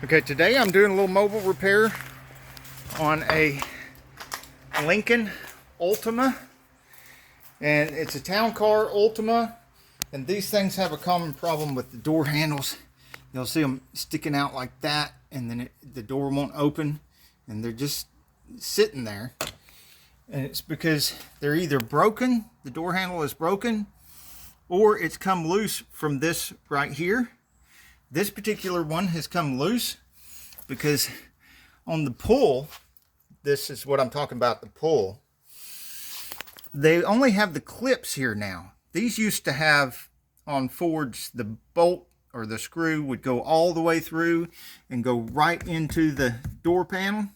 Okay, today I'm doing a little mobile repair on a Lincoln Ultima, and it's a town car Ultima, and these things have a common problem with the door handles. You'll see them sticking out like that, and then the door won't open, and they're just sitting there, and it's because they're either broken, the door handle is broken, or it's come loose from this right here. This particular one has come loose because on the pull, this is what I'm talking about, the pull, they only have the clips here now. These used to have on Fords, the bolt or the screw would go all the way through and go right into the door panel.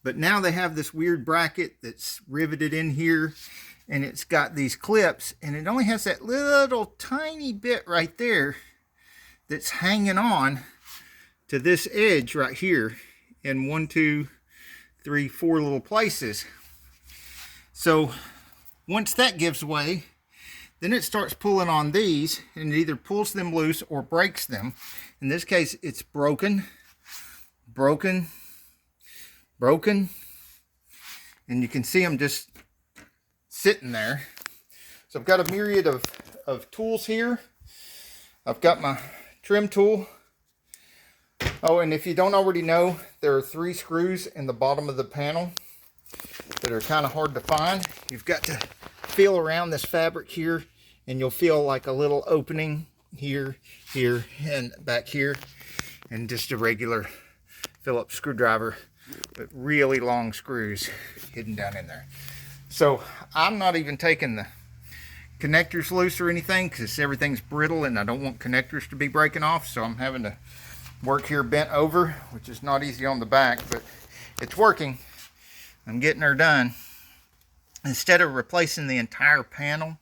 But now they have this weird bracket that's riveted in here, and it's got these clips, and it only has that little tiny bit right there that's hanging on to this edge right here in 1, 2, 3, 4 little places. So once that gives way, then it starts pulling on these, and it either pulls them loose or breaks them. In this case, it's broken, broken, broken, and you can see them just sitting there. So I've got a myriad of tools here. I've got my trim tool. Oh, and if you don't already know, there are 3 screws in the bottom of the panel that are kind of hard to find. You've got to feel around this fabric here, and you'll feel like a little opening here, here, and back here, and just a regular Phillips screwdriver, but really long screws hidden down in there. So I'm not even taking the connectors loose or anything because everything's brittle and I don't want connectors to be breaking off, so I'm having to work here bent over, which is not easy on the back, but it's working. I'm getting her done. Instead of replacing the entire panel,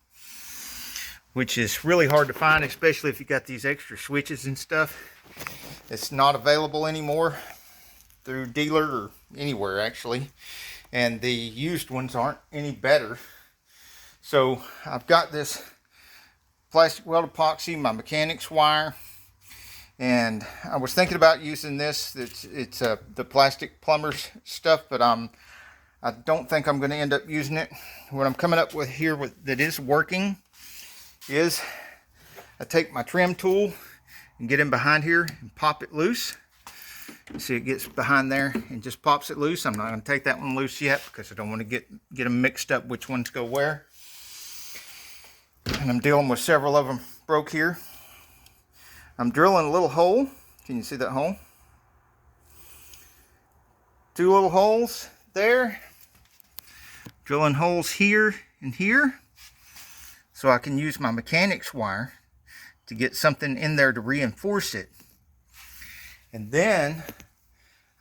which is really hard to find, especially if you got these extra switches and stuff, it's not available anymore through dealer or anywhere actually, and the used ones aren't any better. So I've got this plastic weld epoxy, my mechanics wire, and I was thinking about using this. It's the plastic plumber's stuff, but I don't think I'm going to end up using it. What I'm coming up with here that is working is I take my trim tool and get in behind here and pop it loose. You see it gets behind there and just pops it loose. I'm not going to take that one loose yet because I don't want to get them mixed up which ones go where. And I'm dealing with several of them broke here. I'm drilling a little hole. Can you see that hole? 2 little holes there. Drilling holes here and here so I can use my mechanics wire to get something in there to reinforce it. And then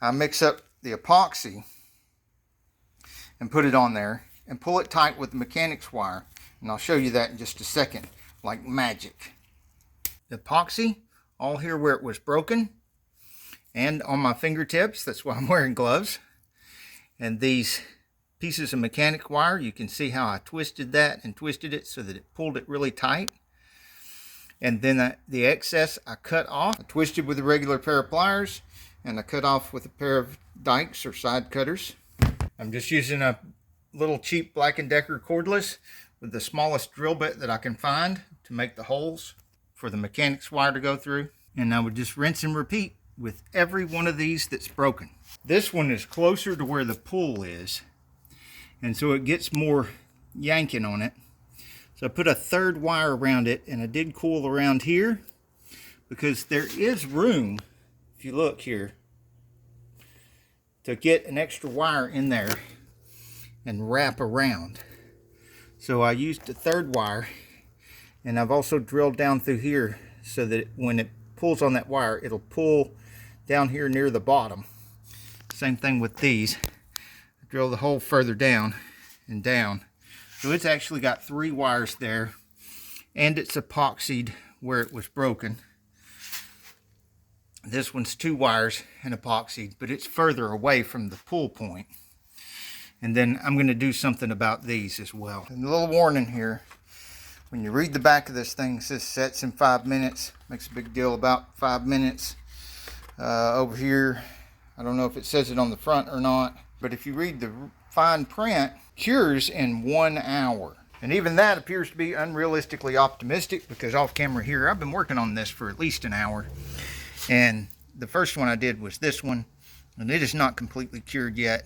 I mix up the epoxy and put it on there and pull it tight with the mechanics wire. And I'll show you that in just a second, like magic. The epoxy, all here where it was broken, and on my fingertips, that's why I'm wearing gloves. And these pieces of mechanic wire, you can see how I twisted that and twisted it so that it pulled it really tight. And then the excess I cut off. I twisted with a regular pair of pliers, and I cut off with a pair of dikes or side cutters. I'm just using a little cheap Black & Decker cordless with the smallest drill bit that I can find to make the holes for the mechanics wire to go through. And I would just rinse and repeat with every one of these that's broken. This one is closer to where the pull is, and so it gets more yanking on it. So I put a 3rd wire around it, and I did coil around here because there is room, if you look here, to get an extra wire in there and wrap around. So I used the 3rd wire, and I've also drilled down through here so that when it pulls on that wire, it'll pull down here near the bottom. Same thing with these. I drill the hole further down and down. So it's actually got 3 wires there, and it's epoxied where it was broken. This one's 2 wires and epoxied, but it's further away from the pull point. And then I'm going to do something about these as well. And a little warning here. When you read the back of this thing, it says sets in 5 minutes. Makes a big deal about 5 minutes. Over here, I don't know if it says it on the front or not, but if you read the fine print, cures in 1 hour. And even that appears to be unrealistically optimistic, because off camera here, I've been working on this for at least an hour. And the first one I did was this one, and it is not completely cured yet.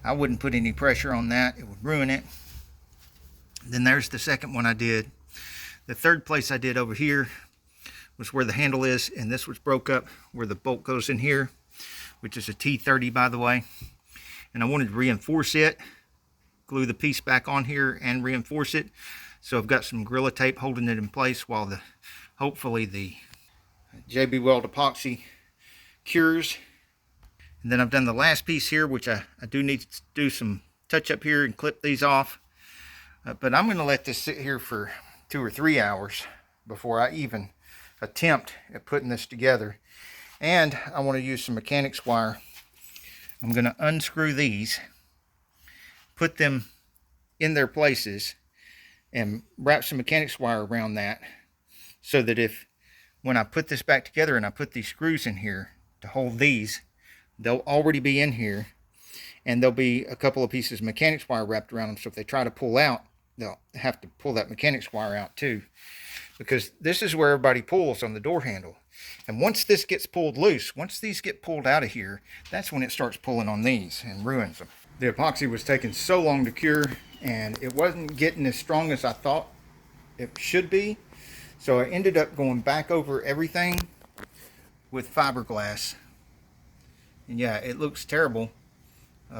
I wouldn't put any pressure on that, it would ruin it. Then there's the second one I did. The third place I did over here was where the handle is, and this was broke up where the bolt goes in here, which is a T30 by the way. And I wanted to reinforce it, glue the piece back on here and reinforce it. So I've got some Gorilla Tape holding it in place while hopefully the JB Weld epoxy cures. And then I've done the last piece here, which I do need to do some touch up here and clip these off. But I'm going to let this sit here for 2 or 3 hours before I even attempt at putting this together. And I want to use some mechanics wire. I'm going to unscrew these, put them in their places, and wrap some mechanics wire around that, so that when I put this back together and I put these screws in here to hold these, they'll already be in here, and there'll be a couple of pieces of mechanics wire wrapped around them, so if they try to pull out, they'll have to pull that mechanics wire out too, because this is where everybody pulls on the door handle. And once this gets pulled loose, once these get pulled out of here, that's when it starts pulling on these and ruins them. The epoxy was taking so long to cure, and it wasn't getting as strong as I thought it should be. So I ended up going back over everything with fiberglass. And yeah, it looks terrible,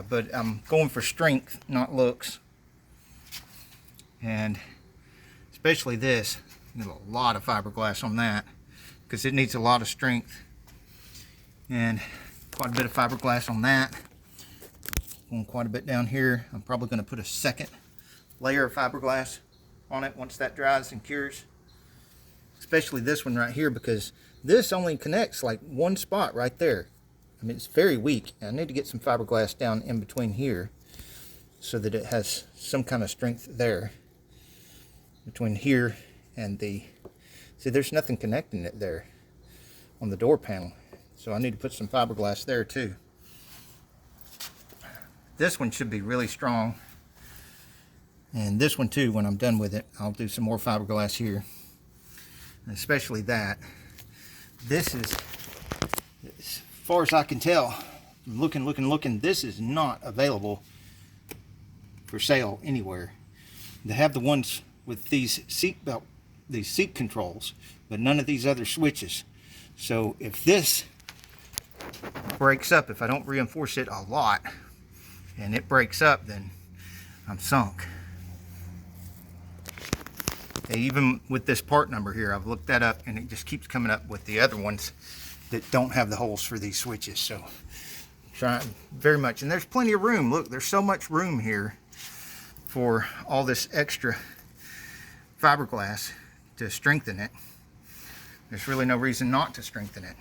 but I'm going for strength, not looks. And especially this, you know, a lot of fiberglass on that, because it needs a lot of strength. And quite a bit of fiberglass on that. Going quite a bit down here. I'm probably going to put a second layer of fiberglass on it once that dries and cures. Especially this one right here, because this only connects like one spot right there. I mean, it's very weak. I need to get some fiberglass down in between here so that it has some kind of strength there. Between here and see, there's nothing connecting it there on the door panel. So I need to put some fiberglass there too. This one should be really strong. And this one too, when I'm done with it, I'll do some more fiberglass here. And especially that. This is, as far as I can tell, looking, this is not available for sale anywhere. They have the ones with these seat controls, but none of these other switches. So if this breaks up, if I don't reinforce it a lot, and it breaks up, then I'm sunk. And even with this part number here, I've looked that up, and it just keeps coming up with the other ones that don't have the holes for these switches. So I'm trying very much, and there's plenty of room. Look, there's so much room here for all this extra fiberglass to strengthen it. There's really no reason not to strengthen it.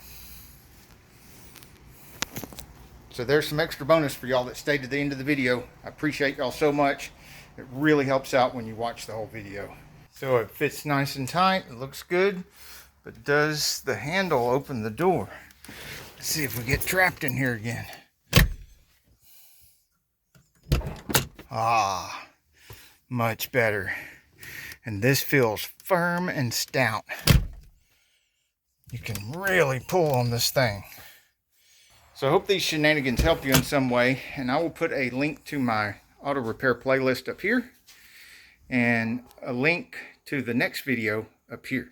So there's some extra bonus for y'all that stayed to the end of the video. I appreciate y'all so much. It really helps out when you watch the whole video. So it fits nice and tight, it looks good, but does the handle open the door? Let's see if we get trapped in here again. Ah, much better. And this feels firm and stout. You can really pull on this thing. So I hope these shenanigans help you in some way, and I will put a link to my auto repair playlist up here and a link to the next video up here.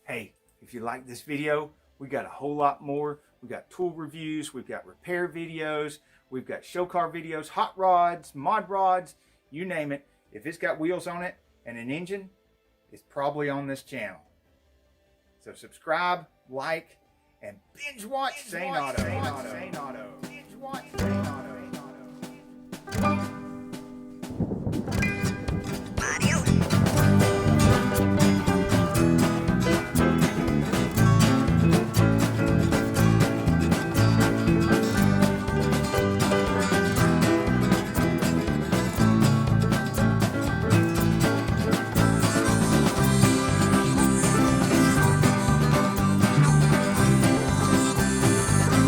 Hey, if you like this video, we got a whole lot more. We got tool reviews, we've got repair videos, we've got show car videos, hot rods, mod rods, you name it. If it's got wheels on it and an engine, it's probably on this channel. So subscribe, like, and binge watch Saneauto. Binge watch Saneauto.